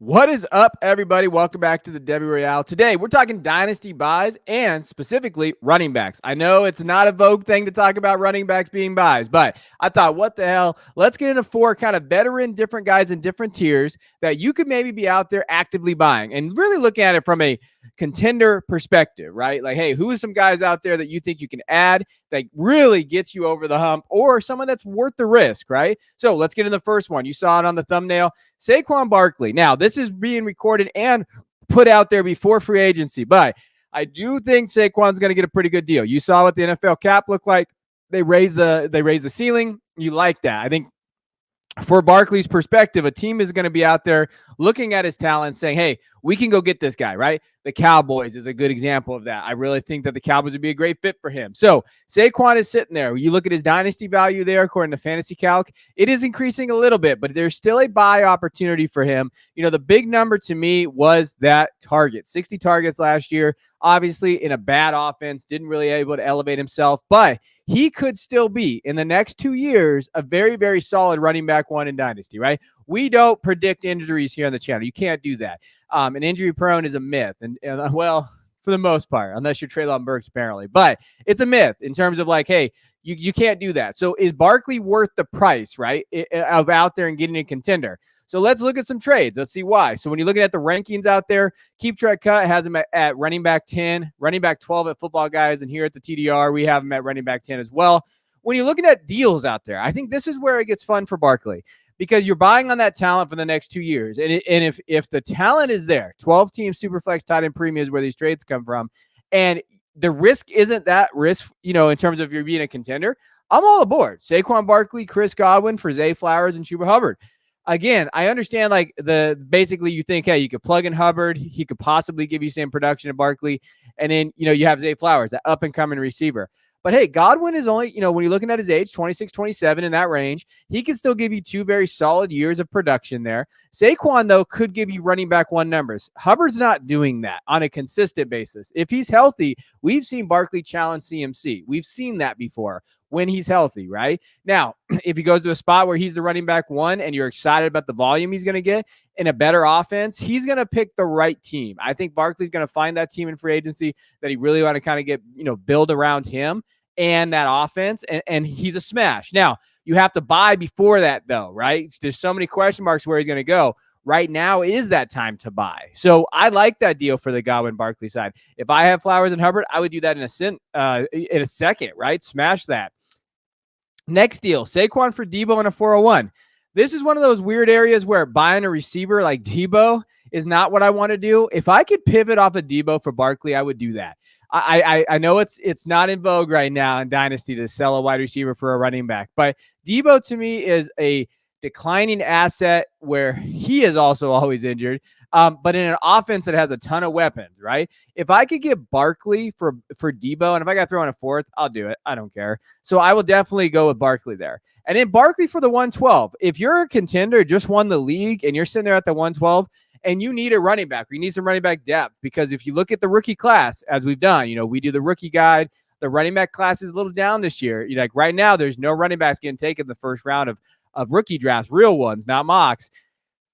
What is up, everybody? Welcome back to the Debbie Royale. Today, we're talking dynasty buys and specifically running backs. I know it's not a vogue thing to talk about running backs being buys, but I thought, what the hell? Let's get into four kind of veteran, different guys in different tiers that you could maybe be out there actively buying and really looking at it from a contender perspective, right? Like, hey, who are some guys out there that you think you can add that really gets you over the hump, or someone that's worth the risk, right? So let's get in the first one. You saw it on the thumbnail. Saquon Barkley. Now, this is being recorded and put out there before free agency, but I do think Saquon's going to get a pretty good deal. You saw what the NFL cap looked like. They raised the ceiling. You like that. I think for Barkley's perspective, a team is going to be out there looking at his talent saying, hey, we can go get this guy, right? The Cowboys is a good example of that. I really think that the Cowboys would be a great fit for him. So Saquon is sitting there. You look at his dynasty value there, according to Fantasy Calc, it is increasing a little bit, but there's still a buy opportunity for him. You know, the big number to me was that target, 60 targets last year, obviously in a bad offense, didn't really able to elevate himself, but he could still be in the next 2 years a very, very solid running back one in Dynasty, right? We don't predict injuries here on the channel. You can't do that. An injury prone is a myth. And well, for the most part, unless you're Treylon Burks, apparently. But it's a myth in terms of like, hey, you can't do that. So is Barkley worth the price, right, of out there and getting a contender? So let's look at some trades. Let's see why. So when you're looking at the rankings out there, Keep Track Cut has him at running back 10, running back 12 at Football Guys, and here at the TDR, we have him at running back 10 as well. When you're looking at deals out there, I think this is where it gets fun for Barkley because you're buying on that talent for the next 2 years. And if the talent is there, 12-team Superflex tight end premium is where these trades come from, and the risk isn't that risk, you know, in terms of you're being a contender, I'm all aboard. Saquon Barkley, Chris Godwin for Zay Flowers and Chuba Hubbard. Again, I understand like basically you think, hey, you could plug in Hubbard. He could possibly give you same production at Barkley. And then, you know, you have Zay Flowers, that up and coming receiver. But hey, Godwin is only, you know, when you're looking at his age, 26, 27 in that range, he can still give you 2 very solid years of production there. Saquon, though, could give you running back 1 numbers. Hubbard's not doing that on a consistent basis. If he's healthy, we've seen Barkley challenge CMC. We've seen that before when he's healthy, right? Now, if he goes to a spot where he's the running back 1 and you're excited about the volume he's going to get in a better offense, he's going to pick the right team. I think Barkley's going to find that team in free agency that he really want to kind of get, you know, build around him and that offense, and he's a smash. Now, you have to buy before that, though, right? There's so many question marks where he's going to go. Right now is that time to buy. So I like that deal for the Godwin Barkley side. If I have Flowers and Hubbard, I would do that in a second, right? Smash that. Next deal, Saquon for Debo in a 401. This is one of those weird areas where buying a receiver like Debo is not what I want to do. If I could pivot off of Debo for Barkley, I would do that. I know it's not in vogue right now in Dynasty to sell a wide receiver for a running back, but Debo to me is a declining asset where he is also always injured, but in an offense that has a ton of weapons, right? If I could get Barkley for Debo, and if I got to throw in a 4th, I'll do it. I don't care. So I will definitely go with Barkley there. And then Barkley for the 112. If you're a contender, just won the league, and you're sitting there at the 112, and you need a running back, or you need some running back depth, because if you look at the rookie class, as we've done, you know, we do the rookie guide, the running back class is a little down this year. You know, like right now, there's no running backs getting taken in the first round of rookie drafts, real ones, not mocks.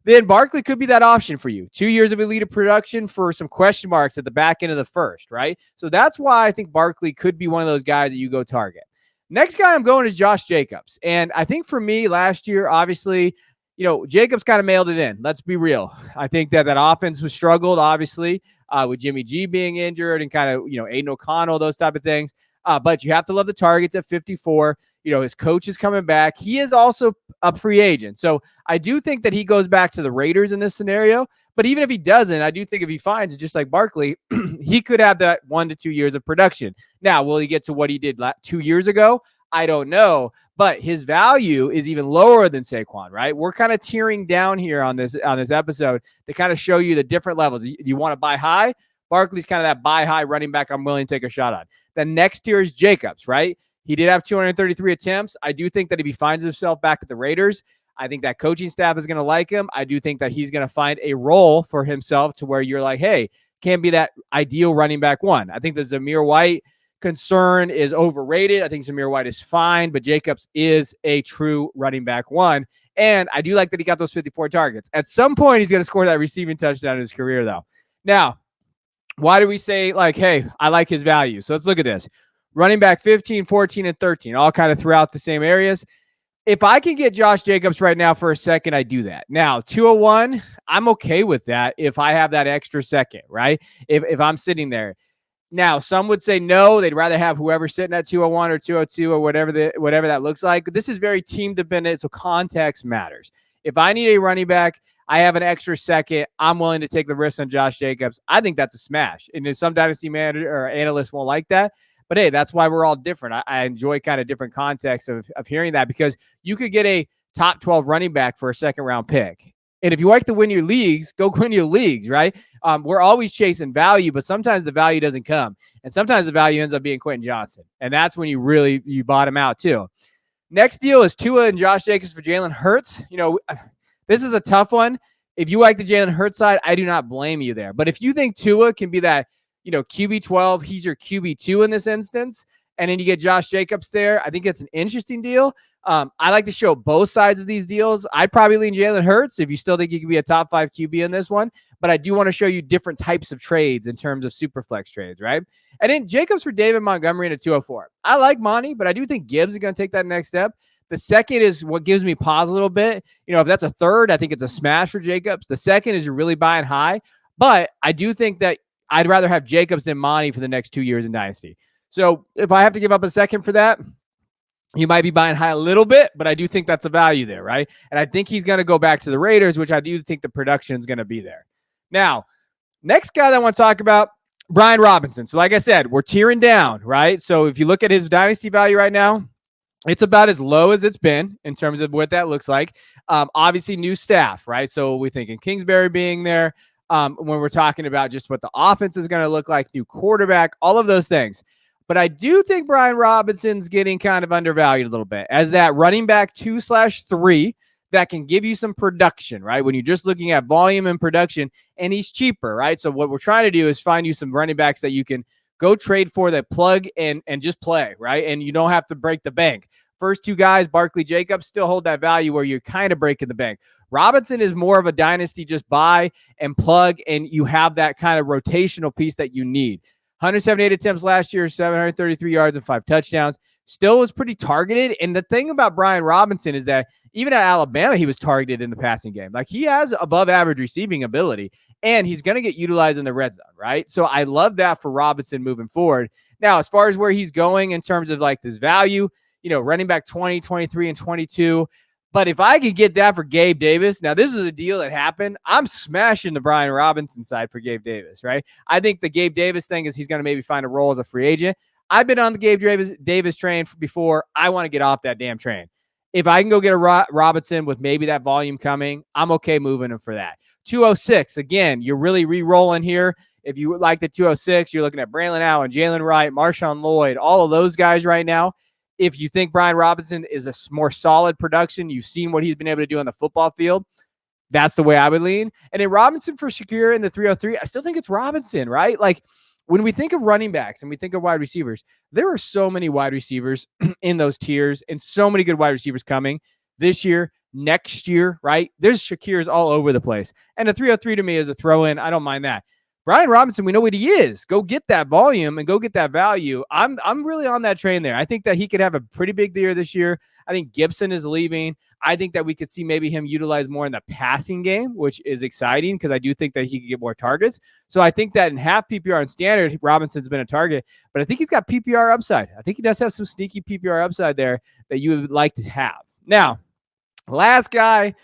Then Barkley could be that option for you. 2 years of elite production for some question marks at the back end of the first, right? So that's why I think Barkley could be one of those guys that you go target. Next guy I'm going is Josh Jacobs. And I think for me last year, obviously, you know, Jacobs kind of mailed it in. Let's be real. I think that offense was struggled, obviously, with Jimmy G being injured and kind of, you know, Aiden O'Connell, those type of things. But you have to love the targets at 54. You know, his coach is coming back. He is also a free agent. So I do think that he goes back to the Raiders in this scenario. But even if he doesn't, I do think if he finds it, just like Barkley, he could have that 1 to 2 years of production. Now, will he get to what he did 2 years ago? I don't know. But his value is even lower than Saquon, right? We're kind of tearing down here on this episode to kind of show you the different levels. You want to buy high? Barkley's kind of that buy high running back I'm willing to take a shot on. The next tier is Jacobs, right? He did have 233 attempts. I do think that if he finds himself back at the Raiders, I think that coaching staff is going to like him. I do think that he's going to find a role for himself to where you're like, hey, can be that ideal running back 1. I think the Zamir White concern is overrated. I think Zamir White is fine, but Jacobs is a true running back 1. And I do like that he got those 54 targets. At some point, he's going to score that receiving touchdown in his career, though. Now, why do we say, like, hey, I like his value? So let's look at this. Running back 15, 14, and 13, all kind of throughout the same areas. If I can get Josh Jacobs right now for a second, I do that. Now, 201, I'm okay with that if I have that extra second, right? If I'm sitting there. Now, some would say no, they'd rather have whoever's sitting at 201 or 202 or whatever that looks like. But this is very team dependent, so context matters. If I need a running back, I have an extra second, I'm willing to take the risk on Josh Jacobs. I think that's a smash. And some dynasty manager or analysts won't like that. But hey, that's why we're all different. I enjoy kind of different contexts of hearing that, because you could get a top 12 running back for a second round pick. And if you like to win your leagues, go win your leagues, right? We're always chasing value, but sometimes the value doesn't come. And sometimes the value ends up being Quentin Johnson. And that's when you bottom out too. Next deal is Tua and Josh Jacobs for Jalen Hurts. This is a tough one. If you like the Jalen Hurts side, I do not blame you there. But if you think Tua can be that, QB 12, he's your QB 2 in this instance, and then you get Josh Jacobs there, I think it's an interesting deal. I like to show both sides of these deals. I'd probably lean Jalen Hurts if you still think he can be a top 5 QB in this one, but I do want to show you different types of trades in terms of super flex trades, right? And then Jacobs for David Montgomery in a 204. I like Monty, but I do think Gibbs is going to take that next step. The second is what gives me pause a little bit. If that's a third, I think it's a smash for Jacobs. The second is you're really buying high, but I do think that I'd rather have Jacobs than Monty for the next 2 years in Dynasty. So if I have to give up a second for that, you might be buying high a little bit, but I do think that's a value there, right? And I think he's going to go back to the Raiders, which I do think the production is going to be there. Now, next guy that I want to talk about, Brian Robinson. So like I said, we're tearing down, right? So if you look at his Dynasty value right now, it's about as low as it's been in terms of what that looks like. Obviously, new staff, right? So we're thinking Kingsbury being there. When we're talking about just what the offense is going to look like, new quarterback, all of those things. But I do think Brian Robinson's getting kind of undervalued a little bit as that running back 2/3 that can give you some production, right? When you're just looking at volume and production, and he's cheaper, right? So what we're trying to do is find you some running backs that you can go trade for that plug and just play, right? And you don't have to break the bank. First two guys, Barkley, Jacobs, still hold that value where you're kind of breaking the bank. Robinson is more of a dynasty, just buy and plug, and you have that kind of rotational piece that you need. 178 attempts last year, 733 yards and 5 touchdowns. Still was pretty targeted. And the thing about Brian Robinson is that even at Alabama, he was targeted in the passing game. Like, he has above average receiving ability, and he's going to get utilized in the red zone, right? So I love that for Robinson moving forward. Now, as far as where he's going in terms of like this value, running back 20, 23, and 22. But if I could get that for Gabe Davis, now this is a deal that happened. I'm smashing the Brian Robinson side for Gabe Davis, right? I think the Gabe Davis thing is he's going to maybe find a role as a free agent. I've been on the Gabe Davis train before. I want to get off that damn train. If I can go get a Robinson with maybe that volume coming, I'm okay moving him for that. 206, again, you're really re-rolling here. If you like the 206, you're looking at Braylon Allen, Jalen Wright, Marshawn Lloyd, all of those guys right now. If you think Brian Robinson is a more solid production, you've seen what he's been able to do on the football field, that's the way I would lean. And in Robinson for Shakir in the 303, I still think it's Robinson, right? Like, when we think of running backs and we think of wide receivers, there are so many wide receivers in those tiers and so many good wide receivers coming this year, next year, right? There's Shakirs all over the place. And the 303 to me is a throw in. I don't mind that. Brian Robinson, we know what he is. Go get that volume and go get that value. I'm really on that train there. I think that he could have a pretty big year this year. I think Gibson is leaving. I think that we could see maybe him utilized more in the passing game, which is exciting because I do think that he could get more targets. So I think that in half PPR and standard, Robinson's been a target, but I think he's got PPR upside. I think he does have some sneaky PPR upside there that you would like to have. Now, last guy,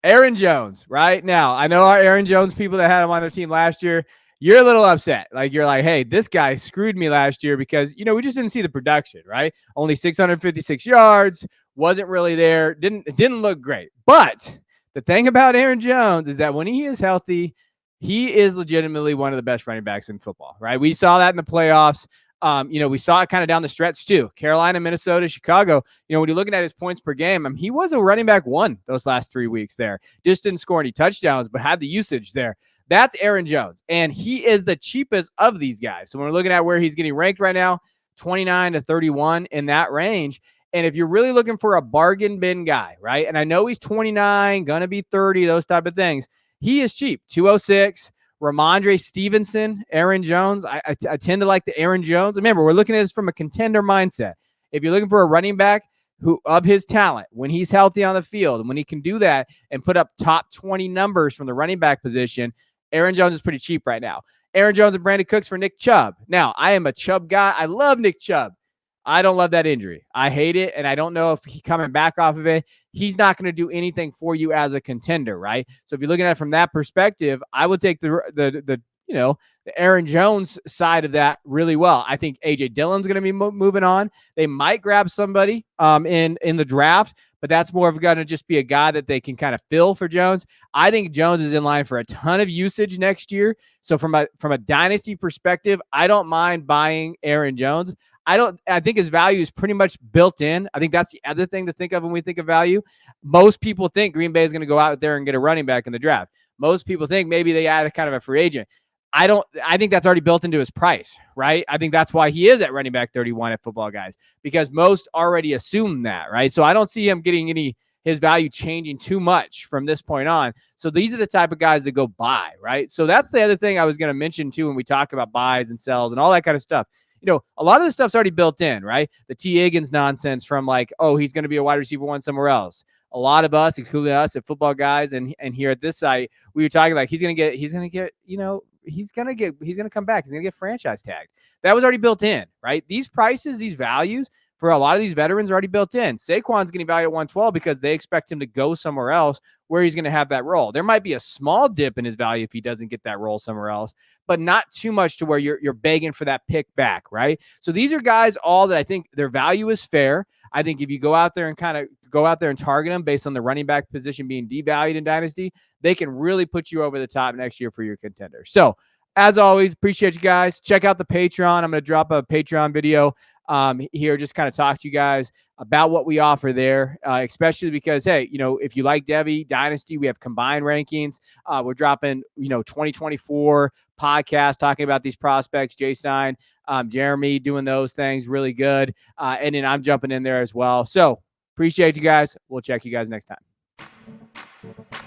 Aaron Jones, right? Now, I know our Aaron Jones people that had him on their team last year, you're a little upset. Like, you're like, hey, this guy screwed me last year because, we just didn't see the production, right? Only 656 yards, wasn't really there, didn't look great. But the thing about Aaron Jones is that when he is healthy, he is legitimately one of the best running backs in football, right? We saw that in the playoffs. We saw it kind of down the stretch too. Carolina, Minnesota, Chicago. When you're looking at his points per game, he was a running back 1 those last 3 weeks there. Just didn't score any touchdowns, but had the usage there. That's Aaron Jones, and he is the cheapest of these guys. So when we're looking at where he's getting ranked right now, 29 to 31 in that range. And if you're really looking for a bargain bin guy, right? And I know he's 29, going to be 30, those type of things. He is cheap, 206. Ramondre Stevenson, Aaron Jones. I tend to like the Aaron Jones. Remember, we're looking at this from a contender mindset. If you're looking for a running back who of his talent, when he's healthy on the field, and when he can do that and put up top 20 numbers from the running back position, Aaron Jones is pretty cheap right now. Aaron Jones and Brandon Cooks for Nick Chubb. Now, I am a Chubb guy. I love Nick Chubb. I don't love that injury. I hate it, and I don't know if he's coming back off of it. He's not going to do anything for you as a contender, right? So if you're looking at it from that perspective, I would take the Aaron Jones side of that really well. I think A.J. Dillon's going to be moving on. They might grab somebody in the draft, but that's more of going to just be a guy that they can kind of fill for Jones. I think Jones is in line for a ton of usage next year. So from a dynasty perspective, I don't mind buying Aaron Jones. I think his value is pretty much built in. I think that's the other thing to think of when we think of value. Most people think Green Bay is going to go out there and get a running back in the draft. Most people think maybe they add a kind of a free agent. I think that's already built into his price, right? I think that's why he is at running back 31 at Football Guys, because most already assume that, right? So I don't see him getting his value changing too much from this point on. So these are the type of guys that go buy, right? So that's the other thing I was going to mention too when we talk about buys and sells and all that kind of stuff. A lot of the stuff's already built in, right? The T. Higgins nonsense from like, oh, he's going to be a wide receiver one somewhere else. A lot of us, including us at Football Guys and here at this site, we were talking like he's going to come back. He's going to get franchise tagged. That was already built in, right? These prices, these values for a lot of these veterans are already built in. Saquon's getting valued at 112 because they expect him to go somewhere else where he's going to have that role. There might be a small dip in his value if he doesn't get that role somewhere else, but not too much to where you're begging for that pick back, right? So these are guys all that I think their value is fair. I think if you go out there and target them based on the running back position being devalued in Dynasty, they can really put you over the top next year for your contender. So as always, appreciate you guys. Check out the Patreon. I'm going to drop a Patreon video here, just kind of talk to you guys about what we offer there, especially because, hey, if you like Devy Dynasty, we have combined rankings. We're dropping, 2024 podcast talking about these prospects, Jay Stein, Jeremy doing those things really good. And then I'm jumping in there as well. So appreciate you guys. We'll check you guys next time.